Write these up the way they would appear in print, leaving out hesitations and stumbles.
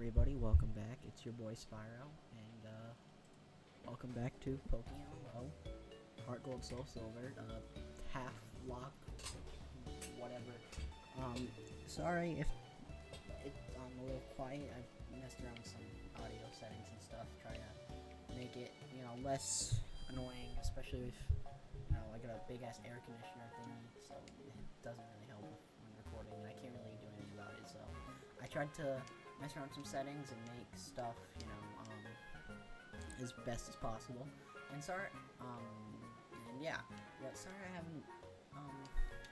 everybody, welcome back. It's your boy Spyro, and welcome back to Pokemon Low, Heart Gold, Soul Silver, half lock, whatever. Sorry if I'm a little quiet. I messed around with some audio settings and stuff, trying to make it, less annoying, especially if, I got a big ass air conditioner thingy, so it doesn't really help when recording, and I can't really do anything about it, so I tried to mess around some settings and make stuff, as best as possible. And sorry, sorry I haven't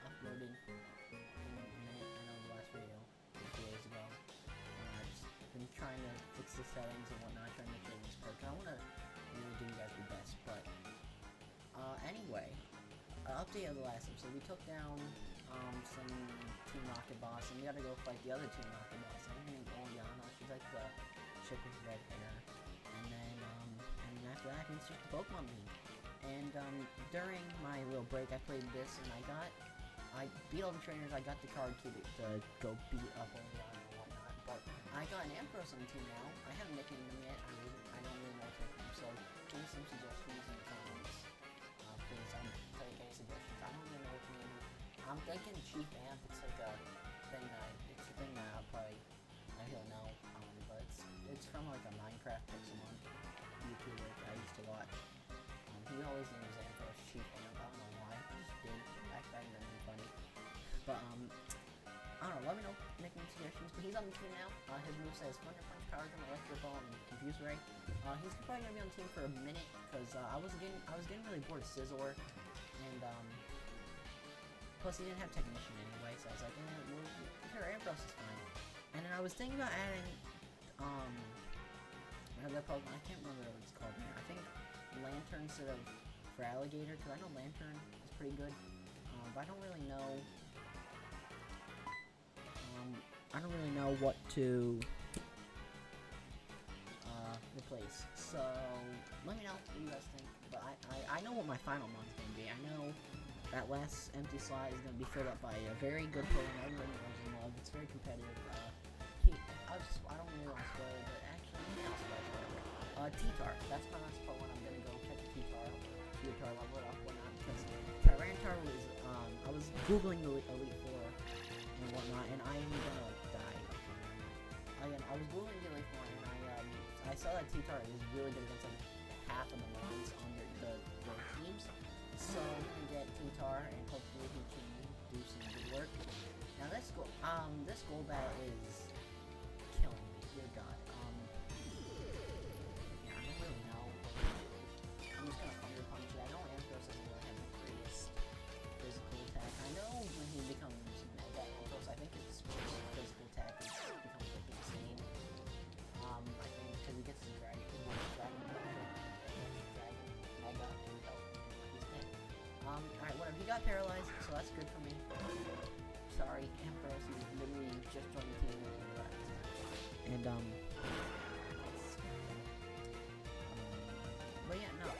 uploaded in a minute. I know the last video was 2 days ago. I've just been trying to fix the settings and whatnot, trying to make sure this works. I want to really do you guys the best, but anyway, update of the last episode. We took down some Team Rocket boss, and we gotta go fight the other Team Rocket boss. I think her name's Oleana. She's like the chick with red hair. And then after that, it's just the Pokemon League. And during my little break, I played this, and I beat all the trainers. I got the card key to go beat up Oleana and whatnot. But I got an Ampharos on the team now. I haven't nicknamed him yet. I don't really know what to name him. So give me some suggestions in the comments. Please, take any suggestions. I don't really know what to name him. I'm thinking Chief Amp. It's like a thing that I don't know, but it's from like a Minecraft Pixelmon YouTuber that I used to watch. He always names Ampharos Chief Amp. I don't know why. I just did back then. That was funny. But I don't know. Let me know nickname suggestions. But he's on the team now. His move says Thunder Punch, Power Gun, Electric Ball, and Confuse Ray. He's probably gonna be on the team for a minute because I was getting really bored of Scizor, and plus he didn't have Technician anyway, so I was like, sure, Ampharos is fine. And then I was thinking about adding another Pokemon. I can't remember what it's called now. I think Lantern instead of for Alligator, because I know Lantern is pretty good, but I don't really know. I don't really know what to replace. So let me know what you guys think. But I know what my final mon's gonna be. I know that last empty slot is gonna be filled up by a very good Pokemon everybody knows and loves. It's very competitive. I don't really want to spoil it, but actually, I'll spoil it, whatever. T-Tar. That's my last Pokemon. I'm gonna go check the T-Tar, level it up, whatnot, because Tyranitar was, I was googling the Elite Four and whatnot, and I am gonna die. Again, I was googling the Elite Four, and I saw that T-Tar is really good against like half of the mons on the teams. So I'm gonna get T-Tar, and hopefully he can do some good work. Now this Golbat is killing me, dear God. I don't really know. I'm just gonna Thunder Punch it. I know Ampharos doesn't really have the greatest physical attack. I know when he becomes Mega Ampharos, I think his physical attack becomes like insane. I think because he gets his Dragon Mega, and he's dead. Alright, whatever. He got paralyzed, so that's good for me. Sorry, Ampharos, he's literally just joined the team and left. And, but yeah, no.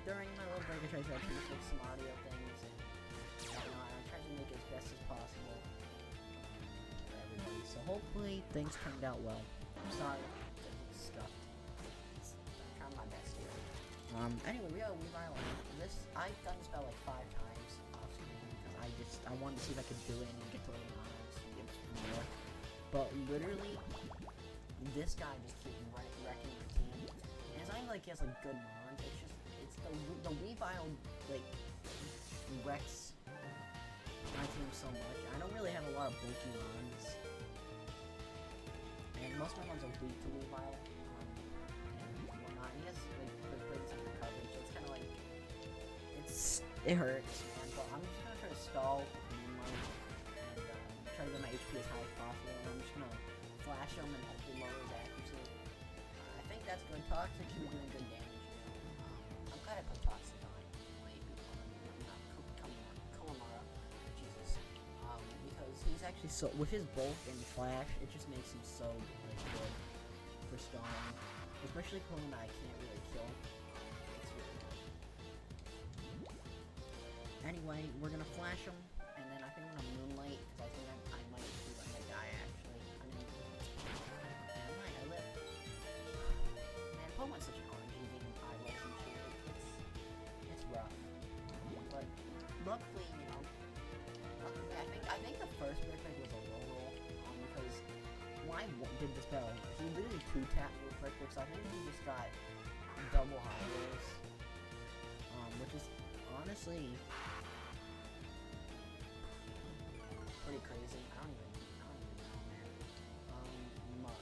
During my little break, I tried to actually fix some audio things and whatnot. I tried to make it as best as possible for everybody. So hopefully things turned out well. I'm sorry that it's stuffed. I'm trying my best here. Anyway, we got a Weavile. I've done this about like 5 times off screen because I wanted to see if I could do it and get to later on and get more. But literally, this guy just keeps wrecking your team. And it's not even like he has like good mons. It's the Weavile like wrecks my team so much. I don't really have a lot of bulky mons, and most of my mons are weak to Weavile. And whatnot. He has like pretty simple coverage. It's kind of like it hurts. But I'm just gonna try to stall Moonlight and try to get my HP as high as possible. And I'm just gonna flash him and hopefully lower his accuracy. I think that's good. Toxic should be doing good damage. I'm glad I put Toxic on. Kalamara. Jesus. Because he's actually so with his bulk and flash, it just makes him so like good for stalling. Especially when I can't really kill. It's really good. Anyway, we're gonna flash him, and then I think I'm gonna Moonlight, because I think I might be letting the guy actually. I mean, did this battle. He literally 2-tapped me with Quick, so I think he just got double high rolls. Which is honestly pretty crazy. I don't even know, man. Muck.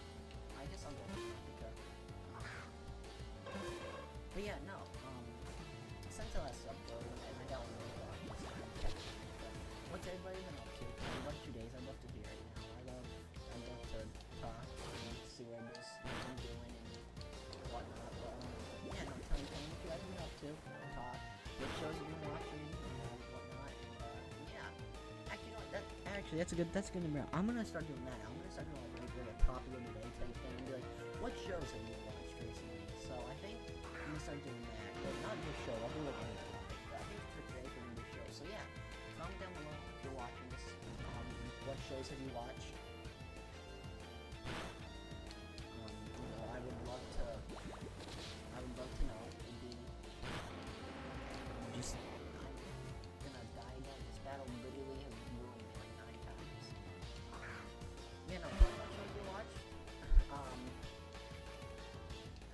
I guess I'll go with Mika. But yeah, no. Since I last uploaded, and I got one of those what's everybody been up to? What 2 days? I'd love to hear it now. I'd love to talk and see what everybody's been doing and whatnot. But yeah, no, tell me what you guys been up to. Talk. What shows you've been watching and whatnot. And yeah. Actually, that's a good number. I'm gonna start doing that. I'm gonna start doing like a top of the day type thing and be like, what shows have you watched recently? So I think I'm gonna start doing that. But not this show. I'll do like any topic. I think for today we're gonna do show. So yeah, comment down below if you're watching this. What shows have you watched? I would love to know. It'd be just. I'm gonna die again. This battle literally has ruined me like 9 times. Yeah, no. What shows you watch?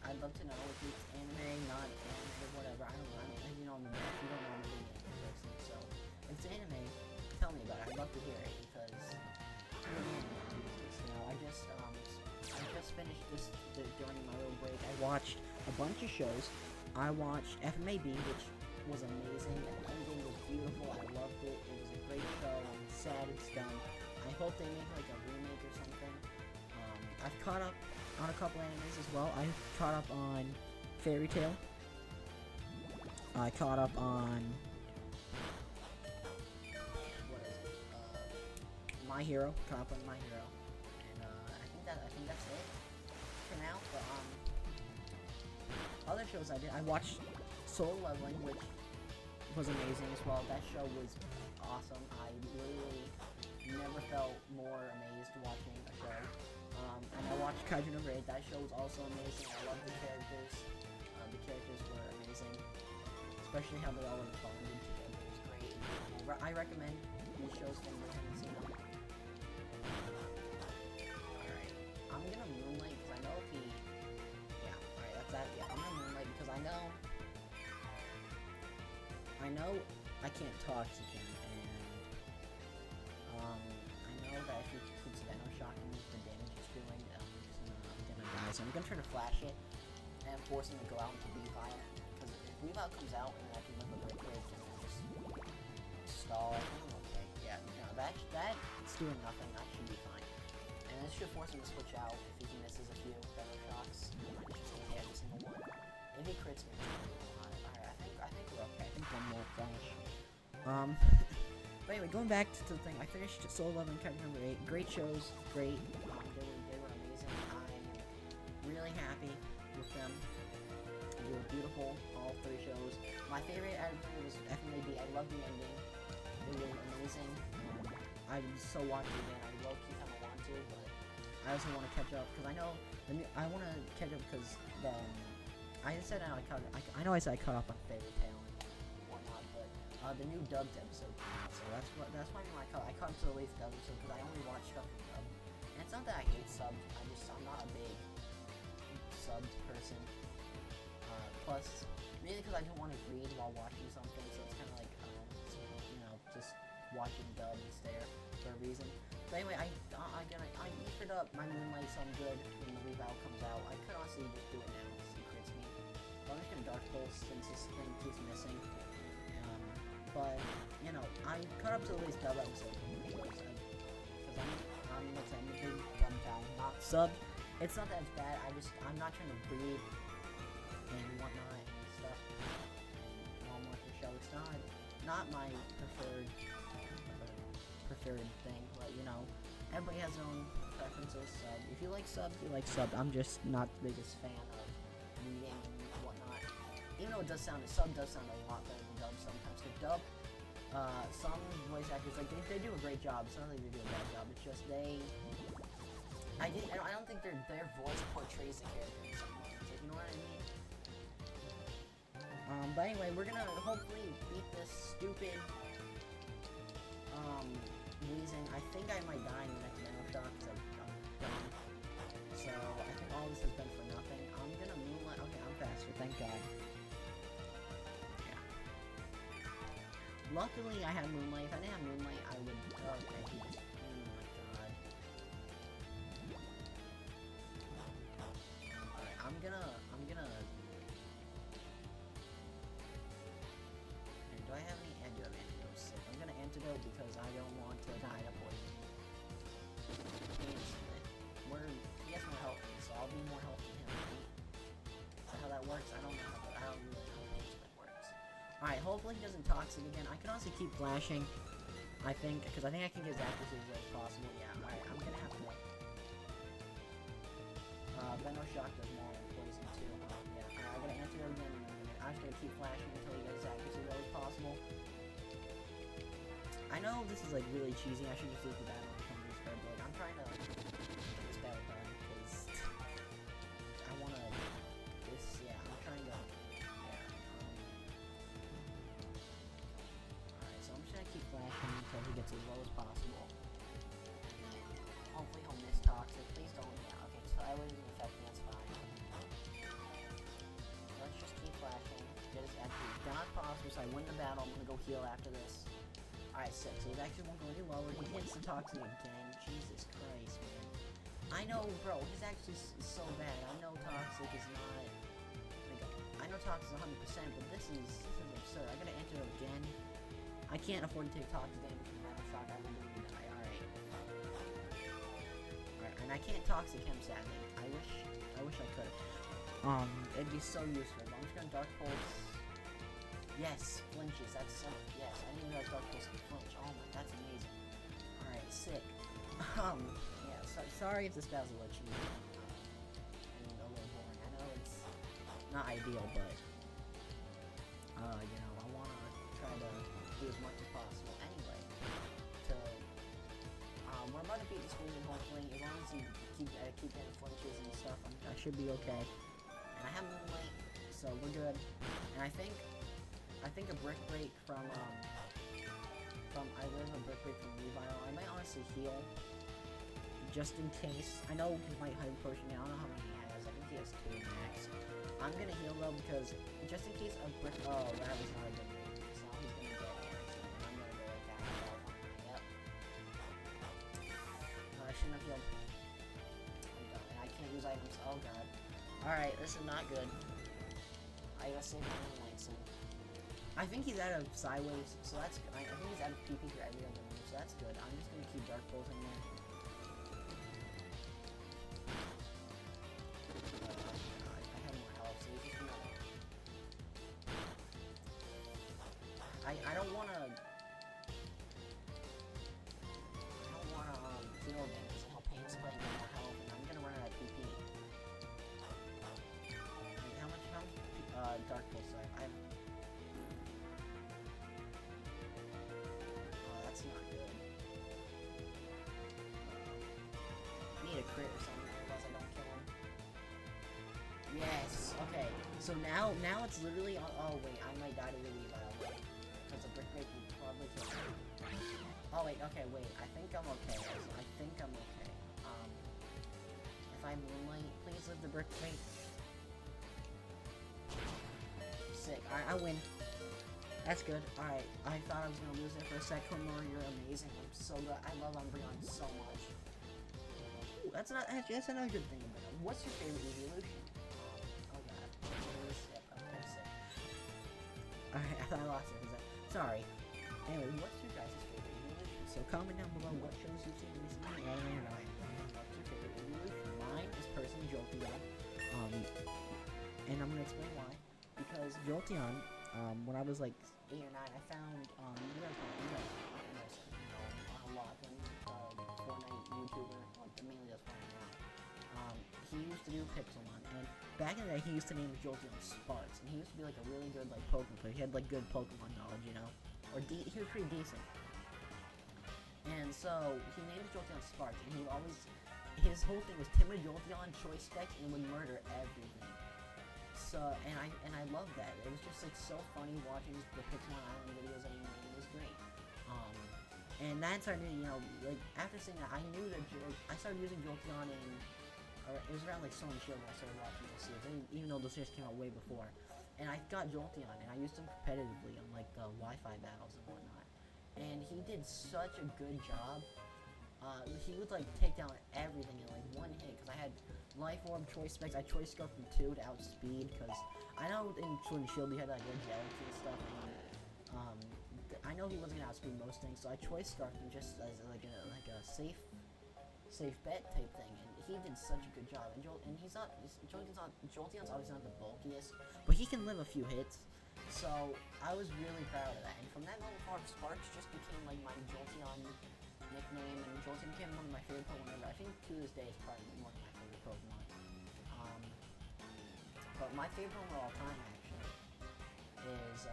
I'd love to know if it's anime, not anime, or whatever. I don't know. You know, if you don't know, I'm a big anime person. So if it's anime, tell me about it. I'd love to hear it because I just finished this during my little break. I watched a bunch of shows. I watched FMAB, which was amazing. The ending was beautiful. I loved it. It was a great show. I'm sad it's done. I hope they make like a remake or something. I've caught up on a couple animes as well. I caught up on Fairy Tail. I caught up on My Hero. Caught up on My Hero, and I think that's it for now. But other shows I did. I watched Solo Leveling, which was amazing as well. That show was awesome. I literally never felt more amazed watching a show. And I watched Kaiju No. 8. That show was also amazing. I love the characters. The characters were amazing, especially how they all bonded together. It was great. I recommend these shows if anyone hasn't seen them. Alright, I'm gonna Moonlight because I know if he... Yeah, alright, that's that. Yeah, I'm gonna Moonlight because I know I can't talk to him, and I know that if he keeps Venom-shocking the damage he's doing, I'm gonna die. So I'm gonna try to flash it and force him to go out into Weavile, because if Weavile comes out and I can live with Breaker, it's gonna just stall. Okay, yeah, no, that's doing nothing. That should be fine. And this should force him to switch out if he misses a few Venom-shocks. Just gonna hit every single one. If he crits me, alright, I think we're okay. I think one more flash. But anyway, going back to the thing, I finished Solo Leveling Kaiju No. 8. Great shows, great. They were amazing. I'm really happy with them. They were beautiful, all 3 shows. My favorite out of them was FMAB. I love the ending. It was amazing. I would so watch it again. I low-key kind of want to, but I also want to catch up because I know I want to catch up because I said I know I said I caught up on Fairy Tail and whatnot, but the new dubbed episode came out, so that's why I caught up to the latest dubbed episode because I only watch stuff in dub. And it's not that I hate subs. I'm not a big subbed person. Plus, mainly because I don't want to read while watching something, so it's kind of like just watching dub is there for a reason. But anyway, I eated up my Moonlight so I'm good when the Weavile comes out. I could honestly just do it now since he crits me. But I'm just gonna Dark Pulse since this thing keeps missing. But I cut up to the latest dub episode because I'm a big dub guy, not sub. It's not that it's bad. I'm not trying to breed and whatnot and stuff. And while I'm watching the show, it's not my preferred thing, but everybody has their own preferences. So if you like subs, you like subs. I'm just not the biggest fan of reading and whatnot. Even though sub does sound a lot better than dub sometimes. Because dub, some voice actors they do a great job. It's not like they do a bad job. It's just I don't think their voice portrays the character in some ways. Like, you know what I mean? But anyway, we're gonna hopefully beat this stupid Weezing. I think I might die in the next Venom-shock because I'm dumb. luckily I have Moonlight. If I didn't have Moonlight, I would. Okay, he just. Oh my god. Alright, I'm gonna. And do I have any? I do have antidote. Sick. I'm gonna antidote because I don't want to die to poison. He has more health, so I'll be more healthy than him. Is that how that works? I don't know, but I don't really know how it works. Alright, hopefully he doesn't toxic again. I can also keep flashing, I think, because I think I can get his accuracy as low as possible. Yeah, alright, I'm gonna have to. Venom Shock does more than poison too. Yeah, I'm gonna antidote again, and I'm just gonna keep flashing until he gets his accuracy as low as possible. I know this is like really cheesy. I should just lose the battle and come to this card, but like, I'm trying to get this battle done because I wanna. Yeah, I'm trying to. Yeah. Alright, so I'm just gonna keep flashing until he gets as low as possible. Hopefully he'll miss toxic. Please don't. Yeah. Okay, so I wasn't affecting. That's fine. Let's just keep flashing. Get his actually down as possible, so I win the battle. I'm gonna go heal after this. Alright, so his actually won't go any lower. He hits the toxic again. Jesus Christ, man. I know, bro, his actually is so bad. I know toxic is not. Like, I know toxic is 100%, but this is absurd. I gotta enter it again. I can't afford to take toxic damage from Venom Shock. I will literally die. Alright, and I can't toxic him, sadly. I wish I could. It'd be so useful. But I'm just gonna Dark Pulse. Yes, flinches. That's so. Yes, I didn't realize Dark Pulse can flinch. Oh my, that's amazing. Alright, sick. Yeah. Sorry if this battle's a little cheesy. And a little boring. I know it's not ideal, but you know, I wanna try to do as much as possible. Anyway, we're about to beat this game, hopefully. As long as you keep getting flinches and stuff, I should be okay. And I have Moonlight, so we're good. And I think a Brick Break from I live a Brick Break from Revile. I might honestly heal, just in case. I know he might hide potion. I don't know how many he has. I think he has 2 max. I'm gonna heal though because just in case a Brick. Oh, that was not a good move. So now he's gonna get everything. I'm gonna go like that. Yep. I shouldn't have healed. And I can't use items. Oh god. Alright, this is not good. I gotta save my Moonlight soon. I think he's out of Sideways, so that's good. I think he's out of PP for every other move, so that's good. I'm just gonna keep Dark Pulsing there. I have more health, so he's just gonna. I don't wanna heal him because he'll pain spray and get more health, and I'm gonna run out of PP. Wait, how much Dark Pulse do I have? That's not good. I need a crit or something, otherwise I don't kill him. Yes. Okay. So now it's literally. Oh wait, I might die to the Revile because a Brick Break would probably kill me. Oh wait. Okay. Wait. I think I'm okay. I think I'm okay. If I Moonlight, please live the Brick Break. Sick. Alright, I win. That's good. Alright, I thought I was gonna lose it for a sec. Komura, you're amazing. I'm so good. I love Umbreon so much. Ooh, that's another good thing about it. What's your favorite evolution? Oh god. Really sick. Okay, sick. Alright, I thought I lost it. Sorry. Anyway, what's your guys' favorite evolution? So comment down below what shows you've seen recently. What's your favorite evolution? Mine is personally Jolteon. And I'm gonna explain why. Because Jolteon, when I was like 8 or 9, I found you guys know a lot of Fortnite YouTuber, well, mainly does Fortnite now. He used to do Pixelmon, and back in the day he used to name Jolteon Sparks, and he used to be like a really good like Pokemon player. He had like good Pokemon knowledge, you know, or he was pretty decent. And so he named Jolteon Sparks, and his whole thing was timid Jolteon, choice specs, and would murder everything. So, and I love that. It was just like so funny watching the Pixelmon Island videos that he made. It was great. And that started, you know, like after seeing that, I knew that I started using Jolteon it was around like Sword and Shield when I started watching those series, even though those series came out way before. and I got Jolteon, and I used him competitively on like the Wi-Fi battles and whatnot. And he did such a good job. He would like take down everything in like one hit because I had Life Orb, Choice Specs. I Choice Scarfed him 2 to outspeed because I know in Sword and Shield he had like Agility and stuff, and I know he wasn't gonna outspeed most things, so I Choice Scarfed him just as like a safe bet type thing, and he did such a good job. And Jolteon's obviously not the bulkiest, but he can live a few hits. So I was really proud of that. And from that moment forward, Sparks just became like my Jolteon nickname, and Jolteon became one of my favorite Pokemon ever. I think to this day it's probably one of my favorite Pokemon. But my favorite Pokemon of all time actually is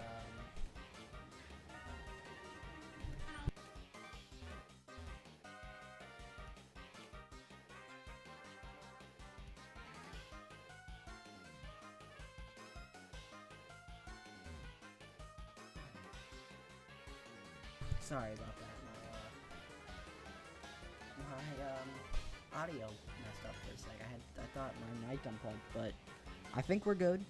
sorry about that. My audio messed up for a sec. I thought my mic unplugged, but I think we're good.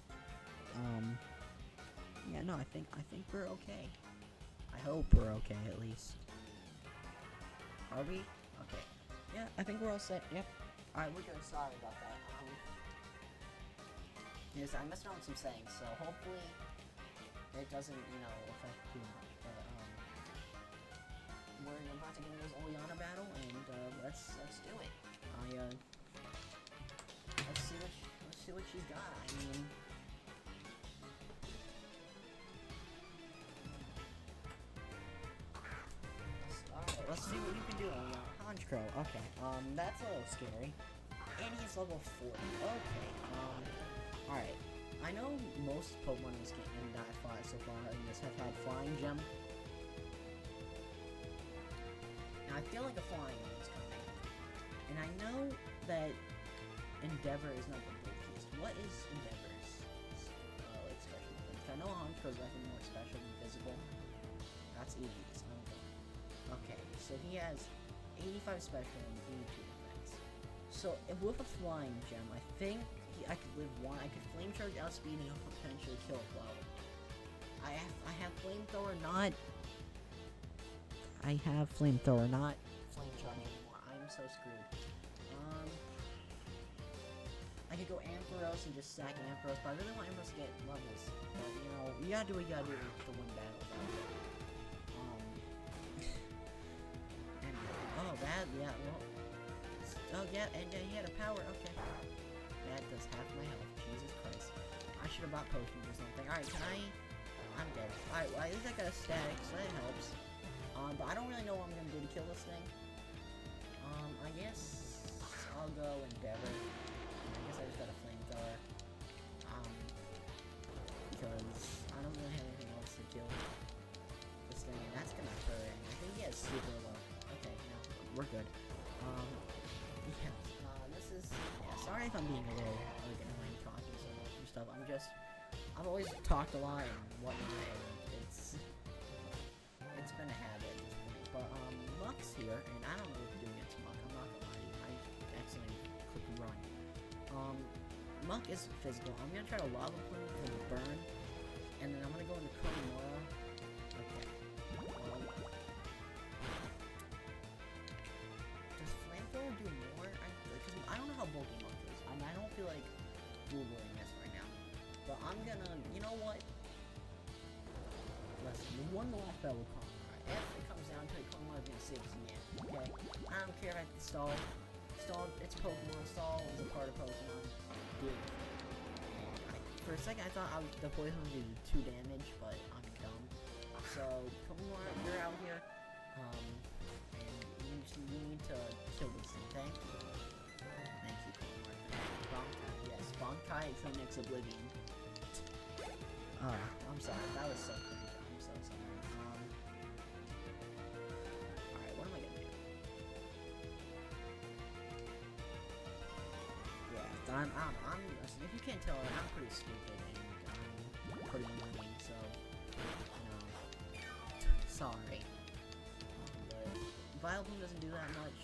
Yeah, no, I think we're okay. I hope we're okay at least. Are we? Okay. Yeah, I think we're all set. Yep. Alright, we're good. Sorry about that. Yes, I messed around with some settings, so hopefully it doesn't, affect too much. But we're about to get into this Oleana battle, and let's do it. Let's see what she's got. I mean, let's see what you can do. Honchkrow. Okay. That's a little scary. And he's level 40. Okay. Alright. I know most Pokemon in this game that I've fought so far in this have had Flying Gem. Now I feel like a Flying Gem is coming. And I know that Endeavor is not the bulkiest. What is Endeavor's like special defense? I know Honchkrow's definitely more special than physical. That's easy. Okay, so he has 85 special and 82 defense. So with a Flying Gem, I think I could live one. I could Flame Charge, outspeed, and potentially kill a Flower. I have Flamethrower, not. I have Flamethrower, not Flame Charge anymore. I'm so screwed. I could go Ampharos and just sack Ampharos, but I really want Ampharos to get levels. But, you gotta do what you gotta do to win battles out there. Oh, that, yeah, well. Oh, yeah, and he had a power, okay. That does half my health, Jesus Christ. I should have bought potions or something. Alright, I'm dead. Alright, well, at least I got a static, so that helps. But I don't really know what I'm gonna do to kill this thing. I guess I'll go Endeavor. I guess I just got a Flamethrower. Because I don't really have anything else to kill this thing, and that's gonna hurt. And I think he has super low. Okay, no, we're good. Sorry if I'm being a little like annoying talking so much and stuff. I've always talked a lot and whatnot, and it's been a habit at this point. But Muck's here, and I don't know what to do against Muck. I'm not gonna lie to you. I accidentally clicked run. Muck is physical. I'm gonna try to Lava Plume for the burn, and then I'm gonna go into Konomora. Okay. Does Flamethrower do more? Because I don't know how bulky Muck is. I don't feel like Googling this right now. But I'm gonna, you know what? Listen, we won the last battle with Konomora. If it comes down to it, Konomora's gonna save us again. Okay? I don't care if I stall. It's Pokemon. Stall is a part of Pokemon. Deal with it. For a second, I thought the poison would do 2 damage, but I'm dumb. So, Konomora, you're out here. And you need to kill this thing. Thank you. Thank you, Konomora. Bonkai, yes. Bonkai is the next Oblivion. I'm sorry. That was so crazy. I'm so sorry. Alright, what am I gonna do? Yeah, I'm if you can't tell, I'm pretty stupid and I'm pretty annoying, so, sorry. But Vileplume doesn't do that much,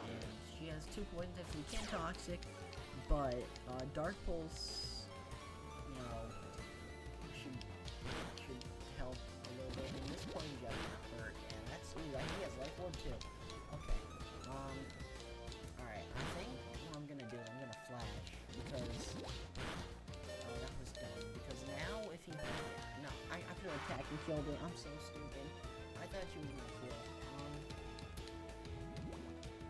and she has 2 poison types, so we can't Toxic, but Dark Pulse, this poison jab is not hurt. And that's, ooh, I think he has life orb too. Okay. Alright, I think what I'm gonna do, I'm gonna flash, because, oh, that was dumb, because now if he, no, I could have attacked and killed it, I'm so stupid. I thought you were gonna kill.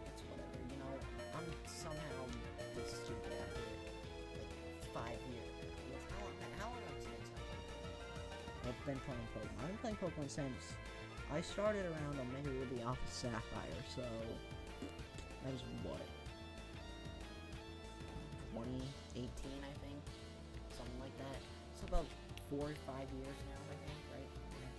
It's whatever, you know, I'm somehow this stupid after, like, 5 years. How long have I been playing Pokemon? I've been playing Pokemon since I started around Omega Ruby Alpha Sapphire, so that was what? 2018, I think? Something like that. It's about 4 or 5 years now, I think, right?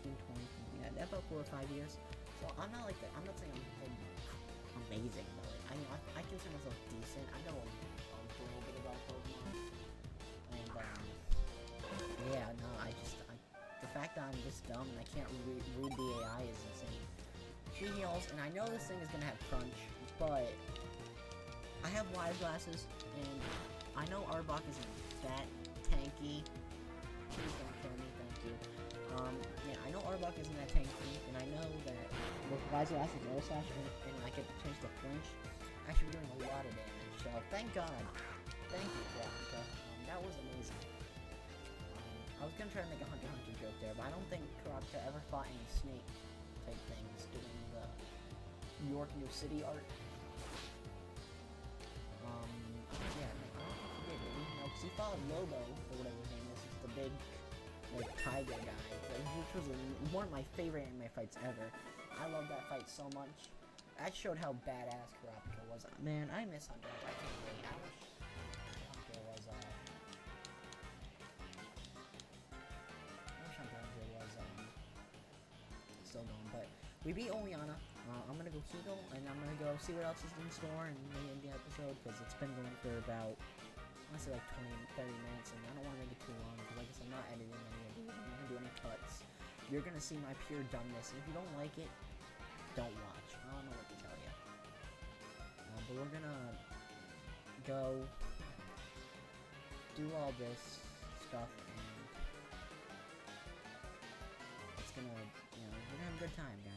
19, 20, yeah, about 4 or 5 years. So I'm not like that. I'm not saying I'm amazing, but like, I consider myself decent. I know a little bit about Pokemon. And, yeah, no, the fact that I'm this dumb and I can't read the AI is insane. She heals, and I know this thing is gonna have crunch, but I have wide glasses, and I know Arbok isn't that tanky. Please don't kill me, thank you. Yeah, I know Arbok isn't that tanky, and I know that with wide glasses and Air Slash, and I get to change the flinch, I should be doing a lot of damage. So thank God, thank you, Veronica. That was amazing. I was gonna try to make a Hunter x Hunter joke there, but I don't think Kurapika ever fought any snake type things doing the York New City art. Yeah, no, I don't think he did, really. No, because he fought Lobo, or whatever his name is, the big, like, tiger guy, which was one of my favorite anime fights ever. I love that fight so much. That showed how badass Kurapika was. Man, I miss Hunter x Hunter. I can't wait. I wish Hunter was, still going, but we beat Oleana. I'm gonna go heal, and I'm gonna go see what else is in store and end the episode, because it's been going for about, I want to say like 20-30 minutes, and I don't want to make it too long, because like I said, I'm not editing any of these, I'm not gonna do any cuts. You're gonna see my pure dumbness, and if you don't like it, don't watch. I don't know what to tell you. But we're gonna go do all this stuff, and it's gonna, you know, we're gonna have a good time, guys.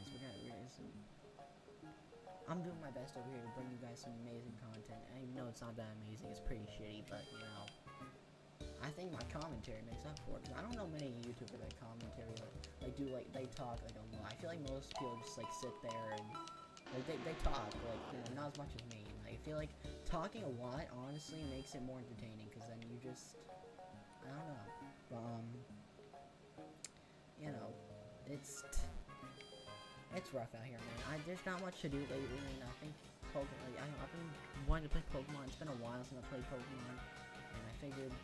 I'm doing my best over here to bring you guys some amazing content. I even know it's not that amazing, it's pretty shitty, but, you know, I think my commentary makes up for it, because I don't know many YouTubers that commentary, they talk, like, a lot. I feel like most people just, like, sit there and, like, they talk, like, you know, not as much as me. I feel like talking a lot, honestly, makes it more entertaining, because then you just, I don't know, you know, it's rough out here, man. There's not much to do lately, and I think Pokemon, I've been wanting to play Pokemon. It's been a while since I played Pokemon, and I figured,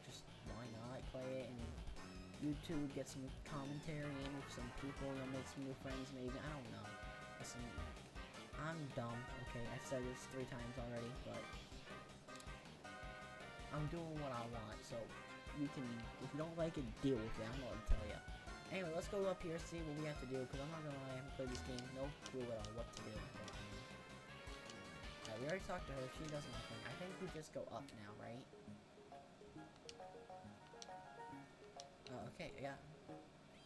just why not play it, and YouTube, get some commentary in with some people, you know, make some new friends, maybe, I don't know. Listen, I'm dumb, okay, I've said this 3 times already, but I'm doing what I want, so you can, if you don't like it, deal with it. I don't know what to tell you. Anyway, let's go up here, see what we have to do, because I'm not gonna lie, I haven't played this game, no clue at all what to do. We already talked to her, she does nothing. I think we just go up now, right? Okay, yeah.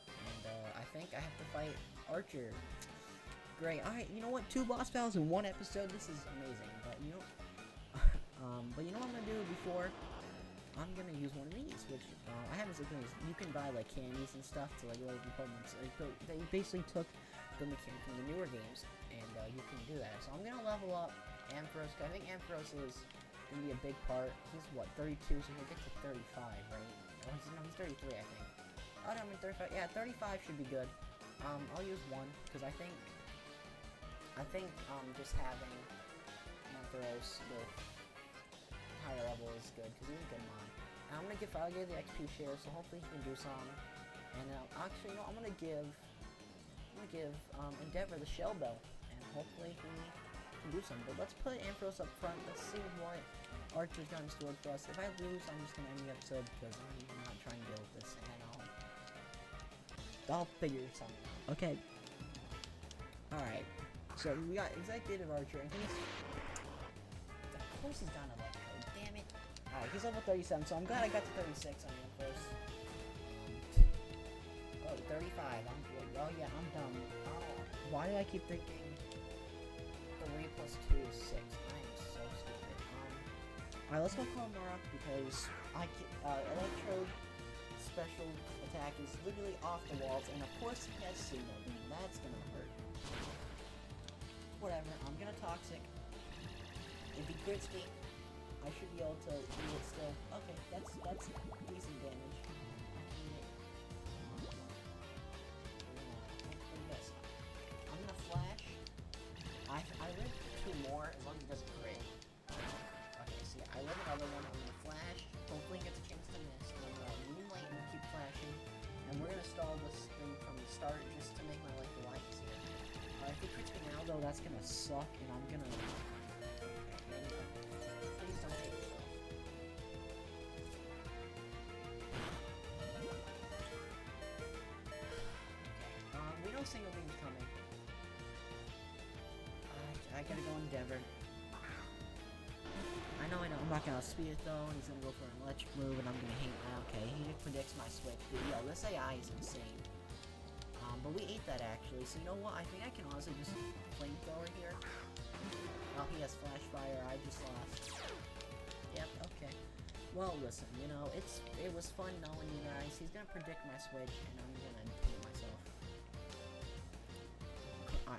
And, I think I have to fight Archer. Great, alright, you know what, 2 boss battles in 1 episode, this is amazing, but you know, but you know what I'm gonna do before? I'm gonna use one of these, which, I haven't seen these. You can buy, like, candies and stuff to, like, level Pokemon. So they basically took the mechanic from the newer games, and, you can do that. So I'm gonna level up Ampharos. I think Ampharos is gonna be a big part. He's, what, 32, so he'll get to 35, right? Or no, he's 33, I think. Oh, no, I mean 35. Yeah, 35 should be good. I'll use 1, because I think, just having Ampharos with higher level is good, because he's a good mod. And I'm gonna give Alligator the XP share, so hopefully he can do some. And actually, you know, I'm gonna give Endeavor the Shell Bell, and hopefully he can do some. But let's put Ampharos up front. Let's see what Archer's got in store for us. If I lose, I'm just gonna end the episode, because I'm not trying to deal with this, and I'll figure something out. Okay. Alright. So we got Executive Archer, and of course he's down to level. Damn it. Alright, he's level 37, so I'm glad I got to 36 on him first. Oh, 35. I'm good. Oh yeah, I'm dumb. Oh, why do I keep thinking 3 plus 2 is 6? I am so stupid. Alright, let's go Komura because Electrode special attack is literally off the walls, and of course he has Signal Beam. That's gonna hurt. Whatever, I'm gonna Toxic. If he crits me, I should be able to do it still. Okay, that's decent damage. I'm gonna Flash. I live 2 more as long as he doesn't crit. Okay, see, I live another one. I'm gonna Flash. Hopefully he gets a chance to miss. I'm gonna Moonlight and keep flashing. And we're gonna stall this thing from the start just to make my life a lot easier. If he crits me now, though, that's gonna suck, and I'm gonna... Please don't hit yourself. We know Single Beam's coming. I gotta go Endeavor. I know, I'm not gonna speed it though, and he's gonna go for an electric move, and I'm gonna hate that. Okay, he predicts my switch. But yo, this AI is insane. But we ate that actually, so you know what? I think I can honestly just flamethrower here. Oh, he has Flash Fire, I just lost. Yep, okay. Well, listen, you know, it was fun knowing you guys. He's gonna predict my switch, and I'm gonna hate myself.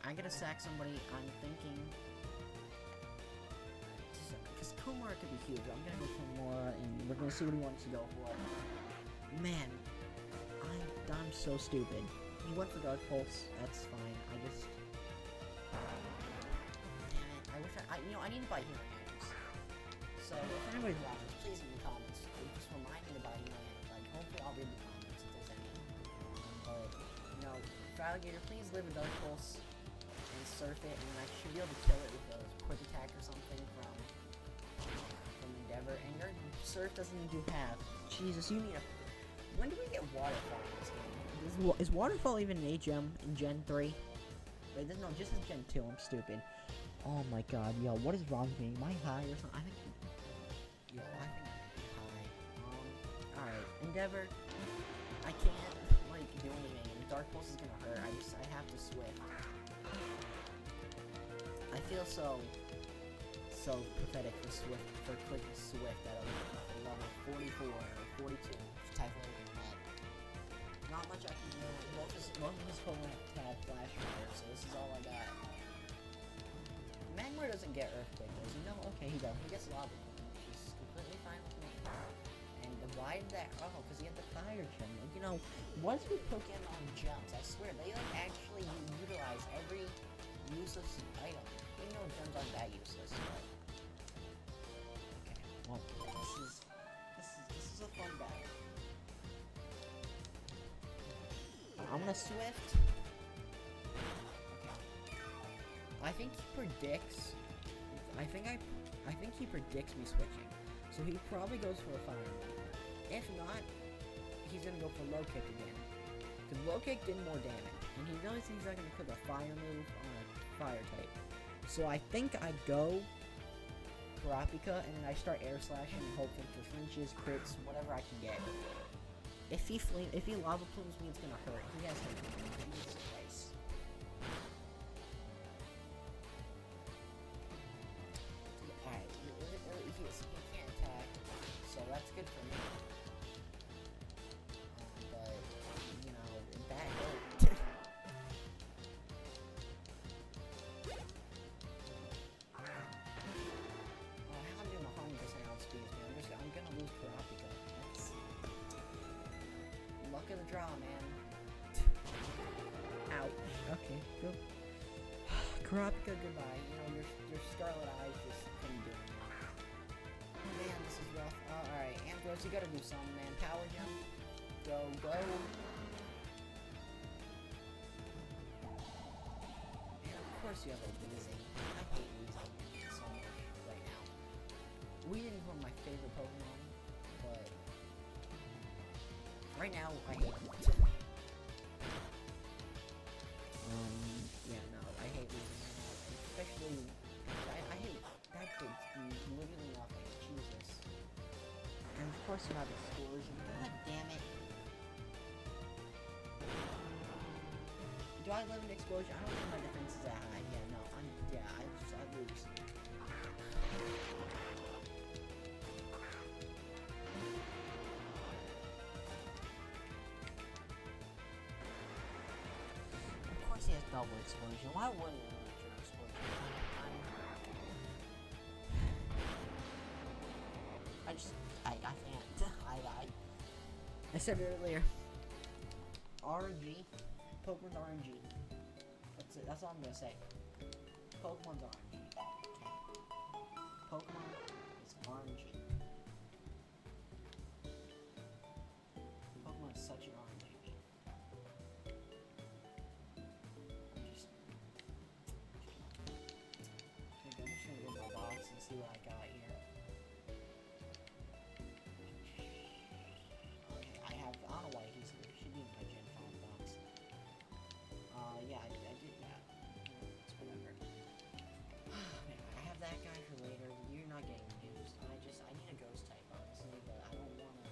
I'm gonna sack somebody. I'm thinking... Because Komura could be huge. I'm gonna go Komura, and we're gonna see what he wants to go for. Man, I'm so stupid. He went for Dark Pulse. That's fine. I just... Damn it. I wish I need to buy healing items. So, if anybody's watching, please in the comments, just remind me to buy healing items. Like, hopefully I'll read the comments if there's any. But, you know, for Alligator, please live a Dark Pulse and surf it, and I should be able to kill it with a quick attack or something from Endeavor. And your surf doesn't need to have. Jesus, you need a... When do we get Waterfall in this game? Is Waterfall even an HM in Gen 3? Wait, no, just in Gen 2. I'm stupid. Oh my god, yo, what is wrong with me? Am I high or something? I think I'm high. Alright, Endeavor. I can't, like, do anything. Dark Pulse is gonna hurt. I have to Swift. I feel so pathetic for clicking Swift at a level 44 or 42 type of net. Not much I can do. Most of his opponent had Flash Fire, so this is all I got. Magmar doesn't get Earthquake, does he? No? Okay, he does. He gets Lava, which is completely fine with me. And why did that? Oh, because he had the Fire Gem. Like, you know, what is with Pokemon gems? I swear, they like actually utilize every useless item. Even though gems aren't that useless, but... Okay, well, this is a fun battle. I'm gonna Swift. Okay. I think he predicts. I think he predicts me switching. So he probably goes for a Fire move. If not, he's gonna go for Low Kick again. Because Low Kick did more damage, and he knows he's not gonna put a Fire move on a Fire type. So I think I go Kurapika, and then I start Air Slashing and hoping for flinches, crits, whatever I can get. If he Lava Plumes me, it's gonna hurt. He has to Jesus Christ. Alright, he can't attack, so that's good for me. But, you know, that hurt. Oh, how am I doing 100% outspeed me? I'm gonna lose Kurapika. Luck of the draw, man. Ouch. Okay, go. Kurapika, goodbye. You know, your Scarlet Eyes just couldn't do it. Man, this is rough. Alright, Ampharos, you gotta do something, man. Power Gem. Go, go. And of course you have a Weezing. I hate Weezing so much right now. Weezing is one of my favorite Pokemon, but... right now, I hate it. Yeah, no, I hate losing right now. Especially, I hate that kid's literally nothing. Jesus. And of course you have Explosion. God damn it. Do I live in explosion? I don't think my defense is that high. Yeah, no. I lose. Of course he has double explosion. Why wouldn't he have explosion? I can't. I said it earlier. RNG. Pokemon's RNG. That's it. That's all I'm gonna say. Pokemon's RNG. Okay. Pokemon is RNG. Pokemon is such an RNG. I'm just gonna go to my box and see what I got here. Okay, I don't know why he's here. Should be in my Gen 5 box. Yeah, I did, yeah. It's whatever. Man, I have that guy for later. You're not getting used. I need a ghost type, honestly, but I don't wanna.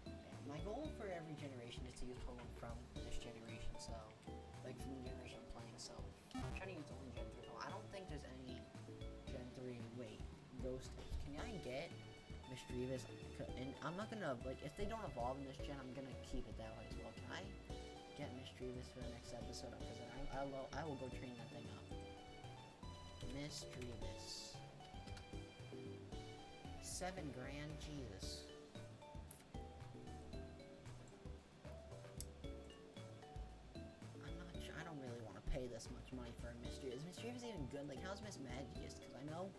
Yeah, my goal for every generation is to use Pokemon from this generation, so. Like, from the generation I'm playing, so. I'm trying to use only Gen 3 Pokemon. I don't think there's any Gen 3, wait, ghost types. Can I get Misdreavus? And I'm not gonna, like, if they don't evolve in this gen, I'm gonna keep it that way as well. Can I get Misdreavus for the next episode? Because I will go train that thing up. Misdreavus. $7 grand? Jesus. I'm not sure. I don't really want to pay this much money for a Misdreavus. Is Misdreavus even good? Like, how's Miss Magius? Because I know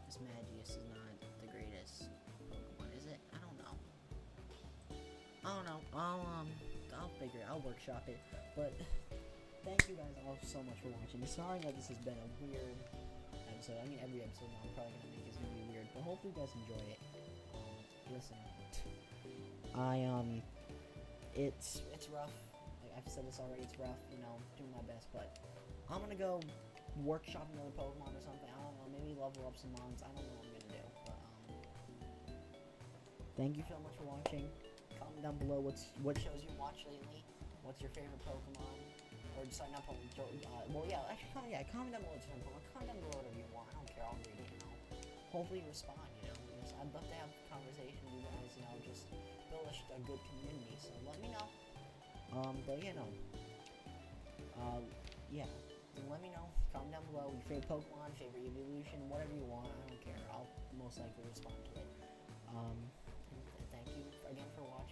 Miss Magius is not the greatest Pokemon, is it? I don't know. I'll figure it. I'll workshop it. But thank you guys all so much for watching. Sorry that this has been a weird episode. I mean, every episode now I'm probably gonna make is gonna be weird, but hopefully you guys enjoy it. Listen, it's rough. Like I've said this already. It's rough. You know, doing my best, but I'm gonna go workshop another Pokemon or something. I don't know. Maybe level up some mons. I don't know what I'm gonna do. But thank you so much for watching. Comment down below what shows you watch lately. What's your favorite Pokemon? Or decide not Pokemon. Well, yeah, actually, comment down below what's your favorite Pokemon. Comment down below whatever you want. I don't care. I'll read it. You know. Hopefully, you respond. You know. I'd love to have a conversation with you guys. You know, just build a good community. So let me know. But yeah, no. Yeah. So let me know. Comment down below your favorite Pokemon, favorite evolution, whatever you want. I don't care. I'll most likely respond to it. Thank you again for watching.